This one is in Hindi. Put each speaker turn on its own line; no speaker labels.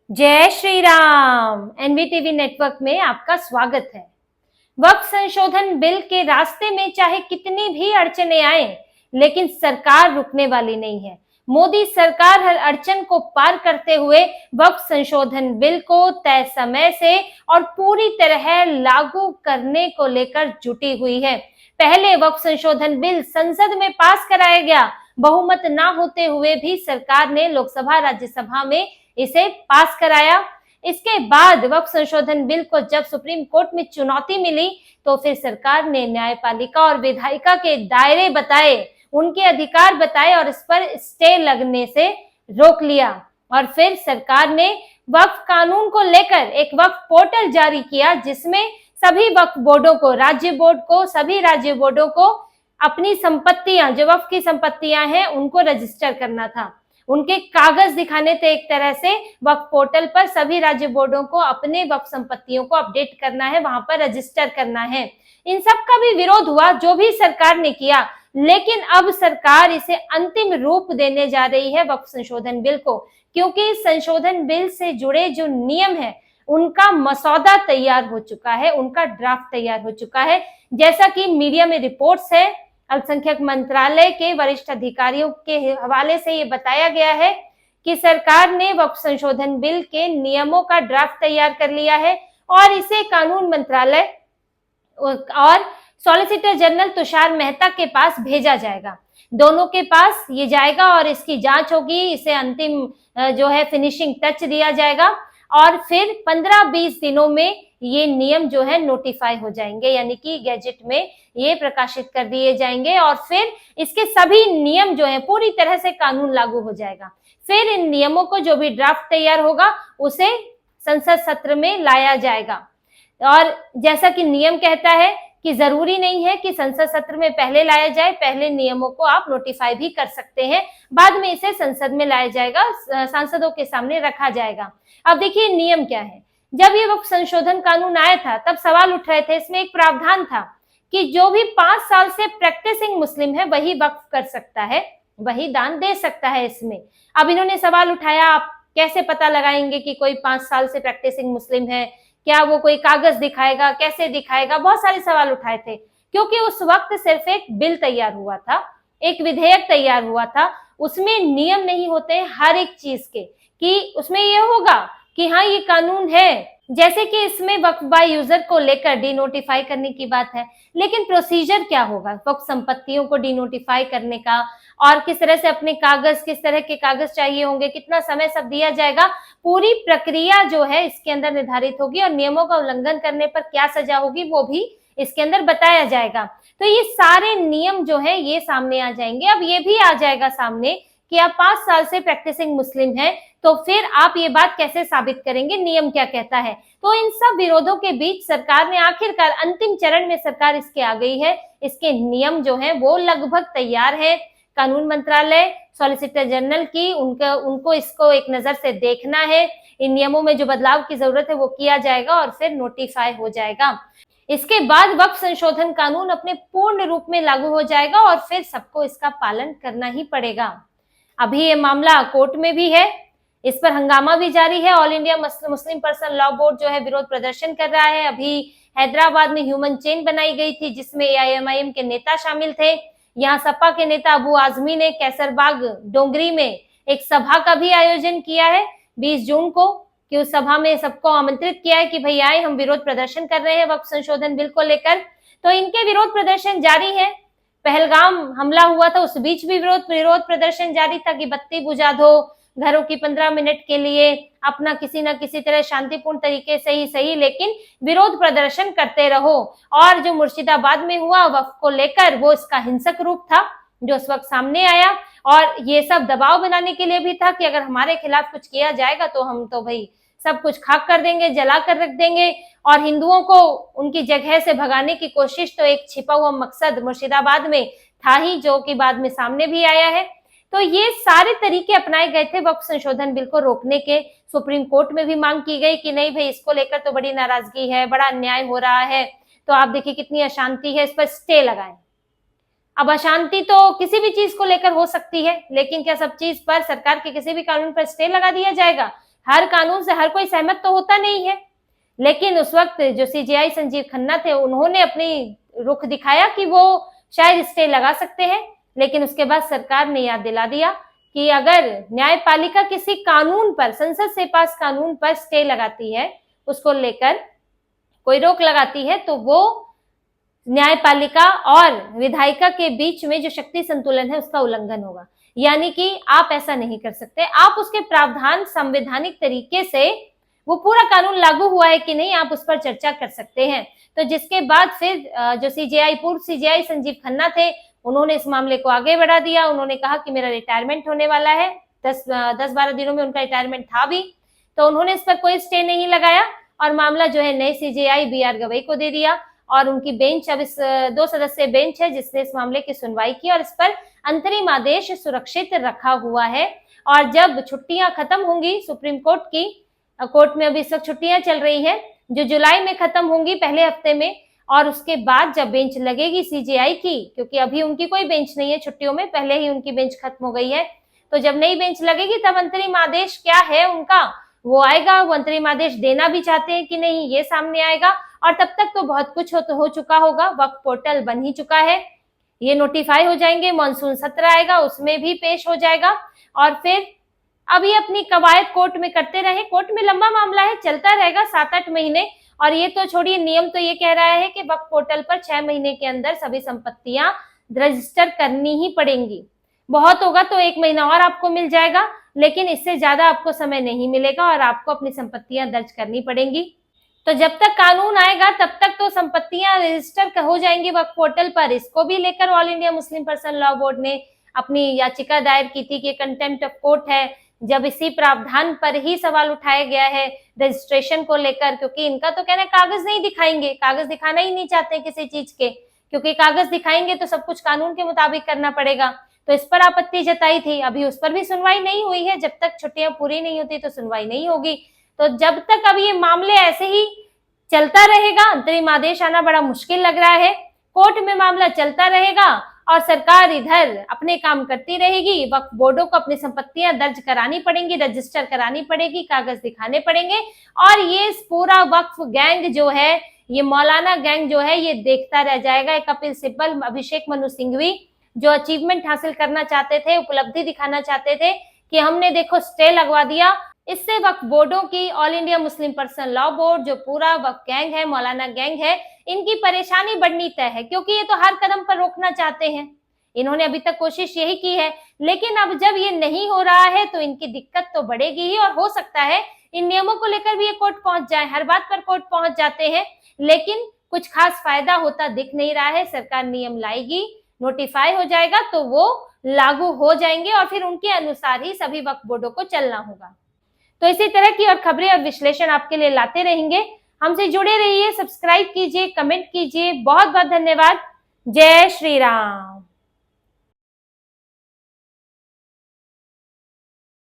जय श्री राम। एनवीटीवी नेटवर्क में आपका स्वागत है। वक्फ संशोधन बिल के रास्ते में चाहे कितनी भी अड़चने आए, लेकिन सरकार रुकने वाली नहीं है। मोदी सरकार हर अड़चन को पार करते हुए वक्फ संशोधन बिल को तय समय से और पूरी तरह लागू करने को लेकर जुटी हुई है। पहले वक्फ संशोधन बिल संसद में पास कराया गया, बहुमत ना होते हुए भी सरकार ने लोकसभा राज्यसभा में इसे पास कराया। इसके बाद वक्फ संशोधन बिल को जब सुप्रीम कोर्ट में चुनौती मिली तो फिर सरकार ने न्यायपालिका और विधायिका के दायरे बताए, उनके अधिकार बताए और इस पर स्टे लगने से रोक लिया। और फिर सरकार ने वक्फ कानून को लेकर एक वक्फ पोर्टल जारी किया, जिसमें सभी वक्फ बोर्डों को, राज्य बोर्ड को, सभी राज्य बोर्डों को अपनी संपत्तियां, जो वक्फ की संपत्तियां हैं, उनको रजिस्टर करना था। उनके कागज दिखाने थे। एक तरह से वक्फ पोर्टल पर सभी राज्य बोर्डों को अपने वक्फ संपत्तियों को अपडेट करना है, वहां पर रजिस्टर करना है। इन सब का भी विरोध हुआ, जो भी सरकार ने किया, लेकिन अब सरकार इसे अंतिम रूप देने जा रही है वक्फ संशोधन बिल को, क्योंकि संशोधन बिल से जुड़े जो नियम है उनका मसौदा तैयार हो चुका है, उनका ड्राफ्ट तैयार हो चुका है। जैसा कि मीडिया में रिपोर्ट्स है, अल्पसंख्यक मंत्रालय के वरिष्ठ अधिकारियों के हवाले से ये बताया गया है कि सरकार ने वक्फ संशोधन बिल के नियमों का ड्राफ्ट तैयार कर लिया है और इसे कानून मंत्रालय और सॉलिसिटर जनरल तुषार मेहता के पास भेजा जाएगा। दोनों के पास ये जाएगा और इसकी जांच होगी, इसे अंतिम जो है फिनिशिंग टच दिया जाएगा और फिर 15-20 दिनों में ये नियम जो है नोटिफाई हो जाएंगे, यानी कि गैजेट में ये प्रकाशित कर दिए जाएंगे और फिर इसके सभी नियम जो है पूरी तरह से कानून लागू हो जाएगा। फिर इन नियमों को, जो भी ड्राफ्ट तैयार होगा, उसे संसद सत्र में लाया जाएगा। और जैसा कि नियम कहता है कि जरूरी नहीं है कि संसद सत्र में पहले लाया जाए, पहले नियमों को आप नोटिफाई भी कर सकते हैं, बाद में इसे संसद में लाया जाएगा, सांसदों के सामने रखा जाएगा। अब देखिए नियम क्या है। जब ये वक्फ संशोधन कानून आया था तब सवाल उठ रहे थे, इसमें एक प्रावधान था कि जो भी 5 साल से प्रैक्टिसिंग मुस्लिम है वही वक्फ कर सकता है, वही दान दे सकता है। इसमें अब इन्होंने सवाल उठाया, आप कैसे पता लगाएंगे कि कोई 5 साल से प्रैक्टिसिंग मुस्लिम है? क्या वो कोई कागज दिखाएगा? कैसे दिखाएगा? बहुत सारे सवाल उठाए थे, क्योंकि उस वक्त सिर्फ एक बिल तैयार हुआ था, एक विधेयक तैयार हुआ था। उसमें नियम नहीं होते हर एक चीज के, कि उसमें ये होगा कि हाँ ये कानून है, जैसे कि इसमें वक्फ बाय यूजर को लेकर डिनोटिफाई करने की बात है, लेकिन प्रोसीजर क्या होगा वक्फ संपत्तियों को डिनोटिफाई करने का, और किस तरह से अपने कागज, किस तरह के कागज चाहिए होंगे, कितना समय सब दिया जाएगा, पूरी प्रक्रिया जो है इसके अंदर निर्धारित होगी और नियमों का उल्लंघन करने पर क्या सजा होगी वो भी इसके अंदर बताया जाएगा। तो ये सारे नियम जो है ये सामने आ जाएंगे। अब ये भी आ जाएगा सामने कि आप 5 साल से प्रैक्टिसिंग मुस्लिम हैं, तो फिर आप ये बात कैसे साबित करेंगे, नियम क्या कहता है। तो इन सब विरोधों के बीच सरकार ने आखिरकार अंतिम चरण में सरकार इसके आ गई है। इसके नियम जो हैं वो लगभग तैयार है। कानून मंत्रालय, सॉलिसिटर जनरल की उनको इसको एक नजर से देखना है। इन नियमों में जो बदलाव की जरूरत है वो किया जाएगा और फिर नोटिफाई हो जाएगा। इसके बाद वक्फ संशोधन कानून अपने पूर्ण रूप में लागू हो जाएगा और फिर सबको इसका पालन करना ही पड़ेगा। अभी ये मामला कोर्ट में भी है, इस पर हंगामा भी जारी है। All India Muslim person law board जो है विरोध प्रदर्शन कर रहा है। अभी हैदराबाद में ह्यूमन चेन बनाई गई थी, जिसमें एआईएमआईएम के नेता शामिल थे। यहाँ सपा के नेता अबू आजमी ने कैसरबाग डोंगरी में एक सभा का भी आयोजन किया है 20 जून को, कि उस सभा में सबको आमंत्रित किया है कि भाई आए, हम विरोध प्रदर्शन कर रहे हैं वक्फ संशोधन बिल को लेकर। तो इनके विरोध प्रदर्शन जारी है। पहलगाम हमला हुआ था, उस बीच भी विरोध प्रदर्शन जारी था कि बत्ती बुझा दो, घरों की 15 मिनट के लिए अपना किसी न किसी तरह शांतिपूर्ण तरीके से ही सही, लेकिन विरोध प्रदर्शन करते रहो। और जो मुर्शिदाबाद में हुआ वक्फ को लेकर, वो इसका हिंसक रूप था जो उस वक्त सामने आया, और ये सब दबाव बनाने के लिए भी था कि अगर हमारे खिलाफ कुछ किया जाएगा तो हम तो भाई सब कुछ खाक कर देंगे, जला कर रख देंगे। और हिंदुओं को उनकी जगह से भगाने की कोशिश, तो एक छिपा हुआ मकसद मुर्शिदाबाद में था ही, जो कि बाद में सामने भी आया है। तो ये सारे तरीके अपनाए गए थे वक्फ संशोधन बिल को रोकने के। सुप्रीम कोर्ट में भी मांग की गई कि नहीं भाई, इसको लेकर तो बड़ी नाराजगी है, बड़ा अन्याय हो रहा है, तो आप देखिए कितनी अशांति है, इस पर स्टे लगाएं। अब अशांति तो किसी भी चीज को लेकर हो सकती है, लेकिन क्या सब चीज पर, सरकार के किसी भी कानून पर स्टे लगा दिया जाएगा? हर कानून से हर कोई सहमत तो होता नहीं है, लेकिन उस वक्त जो सीजेआई संजीव खन्ना थे उन्होंने अपनी रुख दिखाया कि वो शायद स्टे लगा सकते हैं। लेकिन उसके बाद सरकार ने याद दिला दिया कि अगर न्यायपालिका किसी कानून पर, संसद से पास कानून पर स्टे लगाती है, उसको लेकर कोई रोक लगाती है, तो वो न्यायपालिका और विधायिका के बीच में जो शक्ति संतुलन है उसका उल्लंघन होगा। यानी कि आप ऐसा नहीं कर सकते, आप उसके प्रावधान संवैधानिक तरीके से, वो पूरा कानून लागू हुआ है कि नहीं, आप उस पर चर्चा कर सकते हैं। तो जिसके बाद फिर जो सीजेआई, पूर्व सीजेआई संजीव खन्ना थे, उन्होंने इस मामले को आगे बढ़ा दिया। उन्होंने कहा कि मेरा रिटायरमेंट होने वाला है, 10-12 दिनों में उनका रिटायरमेंट था भी, तो उन्होंने इस पर कोई स्टे नहीं लगाया और मामला जो है नए सीजेआई बीआर गवई को दे दिया। और उनकी बेंच, अब इस 2 सदस्यीय बेंच है जिसने इस मामले की सुनवाई की और इस पर अंतरिम आदेश सुरक्षित रखा हुआ है। और जब छुट्टियां खत्म होंगी सुप्रीम कोर्ट की, कोर्ट में अभी इस वक्त छुट्टियां चल रही हैं जो जुलाई में खत्म होंगी पहले हफ्ते में, और उसके बाद जब बेंच लगेगी सीजेआई की, क्योंकि अभी उनकी कोई बेंच नहीं है छुट्टियों में, पहले ही उनकी बेंच खत्म हो गई है, तो जब नई बेंच लगेगी तब अंतरिम आदेश क्या है उनका वो आएगा। वो अंतरिम आदेश देना भी चाहते हैं कि नहीं, ये सामने आएगा। और तब तक तो बहुत कुछ हो चुका होगा, वक्फ पोर्टल बन ही चुका है, ये नोटिफाई हो जाएंगे, मॉनसून सत्र आएगा उसमें भी पेश हो जाएगा। और फिर अभी अपनी कवायद कोर्ट में करते रहे, कोर्ट में लंबा मामला है, चलता रहेगा 7-8 महीने। और ये तो छोड़िए, नियम तो ये कह रहा है कि वक्फ पोर्टल पर 6 महीने के अंदर सभी संपत्तियां रजिस्टर करनी ही पड़ेंगी। बहुत होगा तो 1 महीना और आपको मिल जाएगा, लेकिन इससे ज्यादा आपको समय नहीं मिलेगा और आपको अपनी संपत्तियां दर्ज करनी पड़ेंगी। तो जब तक कानून आएगा तब तक तो संपत्तियां रजिस्टर हो जाएंगी वक्फ पोर्टल पर। इसको भी लेकर all India Muslim person law board ने अपनी याचिका दायर की थी कि कंटेम्प्ट ऑफ कोर्ट है, जब इसी प्रावधान पर ही सवाल उठाया गया है रजिस्ट्रेशन को लेकर, क्योंकि इनका तो कहना है कागज नहीं दिखाएंगे, कागज दिखाना ही नहीं चाहते किसी चीज के, क्योंकि कागज दिखाएंगे तो सब कुछ कानून के मुताबिक करना पड़ेगा। तो इस पर आपत्ति जताई थी, अभी उस पर भी सुनवाई नहीं हुई है, जब तक छुट्टियां पूरी नहीं होती तो सुनवाई नहीं होगी। तो जब तक अब ये मामले ऐसे ही चलता रहेगा, अंतरिम आदेश आना बड़ा मुश्किल लग रहा है, कोर्ट में मामला चलता रहेगा और सरकार इधर अपने काम करती रहेगी, वक्फ बोर्डों को अपनी संपत्तियां दर्ज करानी पड़ेंगी, रजिस्टर करानी पड़ेगी, कागज दिखाने पड़ेंगे। और ये पूरा वक्फ गैंग जो है, ये मौलाना गैंग जो है, ये देखता रह जाएगा। कपिल सिब्बल, अभिषेक मनु सिंघवी जो अचीवमेंट हासिल करना चाहते थे, उपलब्धि दिखाना चाहते थे कि हमने देखो स्टे लगवा दिया, इससे वक्फ बोर्डों की, all India Muslim person law board जो पूरा वक्फ गैंग है, मौलाना गैंग है, इनकी परेशानी बढ़नी तय है, क्योंकि ये तो हर कदम पर रोकना चाहते हैं। इन्होंने अभी तक कोशिश यही की है, लेकिन अब जब ये नहीं हो रहा है तो इनकी दिक्कत तो बढ़ेगी ही। और हो सकता है इन नियमों को लेकर भी ये कोर्ट पहुंच जाए, हर बात पर कोर्ट पहुंच जाते हैं, लेकिन कुछ खास फायदा होता दिख नहीं रहा है। सरकार नियम लाएगी, नोटिफाई हो जाएगा तो वो लागू हो जाएंगे और फिर उनके अनुसार ही सभी वक्फ बोर्डों को चलना होगा। तो इसी तरह की और खबरें और विश्लेषण आपके लिए लाते रहेंगे। हमसे जुड़े रहिए, सब्सक्राइब कीजिए, कमेंट कीजिए। बहुत बहुत धन्यवाद। जय श्री राम।